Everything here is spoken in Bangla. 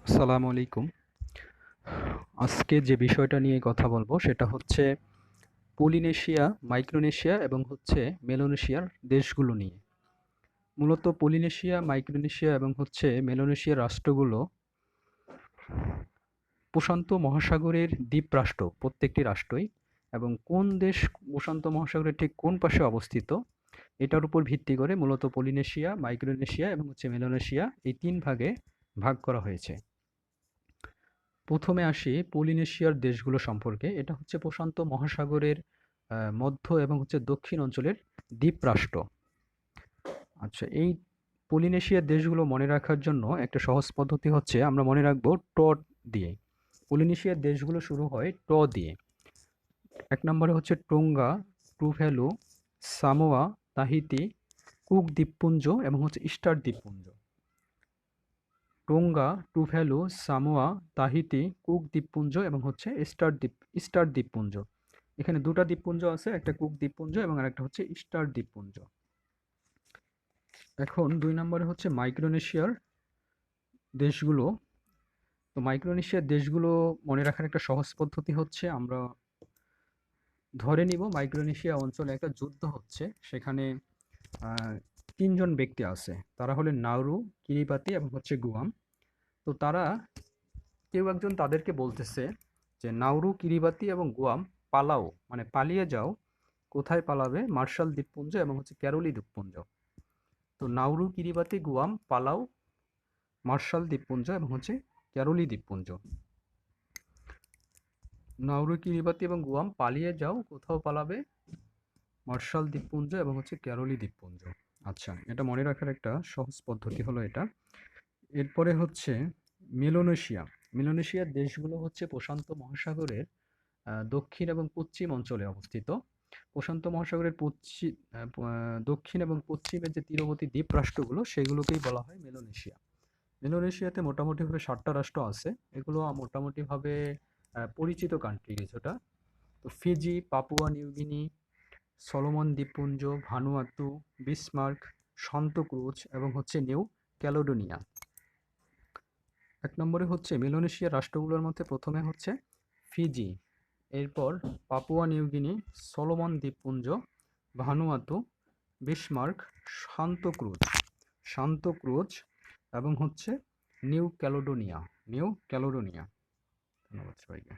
আসসালামু আলাইকুম। আজকে যে বিষয়টা নিয়ে কথা বলবো সেটা হচ্ছে পলিনেশিয়া, মাইক্রোনেশিয়া এবং মেলানেশিয়ার দেশগুলো নিয়ে। মূলত পলিনেশিয়া, মাইক্রোনেশিয়া এবং মেলানেশিয়ার রাষ্ট্রগুলো প্রশান্ত মহাসাগরের দ্বীপরাষ্ট্র, প্রত্যেকটি রাষ্ট্রই। এবং কোন দেশ প্রশান্ত মহাসাগরের ঠিক কোন পাশে অবস্থিত এটার উপর ভিত্তি করে মূলত পলিনেশিয়া, মাইক্রোনেশিয়া এবং মেলানেশিয়া এই ৩ ভাগে ভাগ করা হয়েছে। প্রথমে আসি পলিনেশিয়ার দেশগুলো সম্পর্কে। এটা হচ্ছে প্রশান্ত মহাসাগরের মধ্য এবং দক্ষিণ অঞ্চলের দ্বীপরাষ্ট্র। আচ্ছা, এই পলিনেশিয়ার দেশগুলো মনে রাখার জন্য একটা সহজ পদ্ধতি হচ্ছে আমরা মনে রাখবো ট দিয়ে। পলিনেশিয়ার দেশগুলো শুরু হয় ট দিয়ে। ১ নম্বরে হচ্ছে টোঙ্গা, টুভ্যালু, সামোয়া, তাহিতি, কুক দ্বীপপুঞ্জ এবং ইস্টার দ্বীপপুঞ্জ। টোঙ্গা, টুভ্যালু, সামোয়া, তাহিতি, কুক দ্বীপপুঞ্জ এবং ইস্টার দ্বীপপুঞ্জ। এখানে ২ টা দ্বীপপুঞ্জ আছে, একটা কুক দ্বীপপুঞ্জ এবং আরেকটা হচ্ছে ইস্টার দ্বীপপুঞ্জ। এখন ২ নম্বরে হচ্ছে মাইক্রোনেশিয়ার দেশগুলো। তো মাইক্রোনেশিয়ার দেশগুলো মনে রাখার একটা সহজ পদ্ধতি হচ্ছে আমরা ধরে নিব মাইক্রোনেশিয়া অঞ্চলে একটা যুদ্ধ হচ্ছে। সেখানে ৩ জন ব্যক্তি আছে। তারা হলেন নাউরু, কিরিবাতি এবং গুয়াম। তো তারা কেউ একজন তাদেরকে বলতেছে যে নাউরু, কিরিবাতি এবং গুয়াম পালাও, মানে পালিয়ে যাও। কোথায় পালাবে? মার্শাল দ্বীপপুঞ্জ এবং ক্যারোলি দ্বীপপুঞ্জ। তো নাউরু, কিরিবাতি, গুয়াম পালাও মার্শাল দ্বীপপুঞ্জ এবং ক্যারোলি দ্বীপপুঞ্জ। নাউরু, কিরিবাতি এবং গুয়াম পালিয়ে যাও, কোথাও পালাবে? মার্শাল দ্বীপপুঞ্জ এবং ক্যারোলি দ্বীপপুঞ্জ। আচ্ছা, এটা মনে রাখার একটা সহজ পদ্ধতি হলো এটা। এরপরে হচ্ছে মেলোনেশিয়া। মেলোনেশিয়ার দেশগুলো হচ্ছে প্রশান্ত মহাসাগরের দক্ষিণ এবং পশ্চিম অঞ্চলে অবস্থিত। প্রশান্ত মহাসাগরের দক্ষিণ এবং পশ্চিমের যে তীরবর্তী দ্বীপ রাষ্ট্রগুলো সেগুলোকেই বলা হয় মেলোনেশিয়া। মেলোনেশিয়াতে মোটামুটিভাবে ৭টা রাষ্ট্র আছে। এগুলো মোটামুটিভাবে পরিচিত কান্ট্রি কিছুটা। তো ফিজি, পাপুয়া নিউগিনি, সলোমন দ্বীপপুঞ্জ, ভানুয়াতু, বিসমার্ক, সন্ত ক্রুজ এবং নিউ ক্যালেডোনিয়া। ১ নম্বরে হচ্ছে মেলানেশিয়ার রাষ্ট্রগুলোর মধ্যে প্রথমে হচ্ছে ফিজি, এরপর পাপুয়া নিউগিনি, সলোমন দ্বীপপুঞ্জ, ভানুয়াতু, বিসমার্ক, শান্ত ক্রুজ এবং নিউ ক্যালেডোনিয়া। ধন্যবাদ সবাইকে।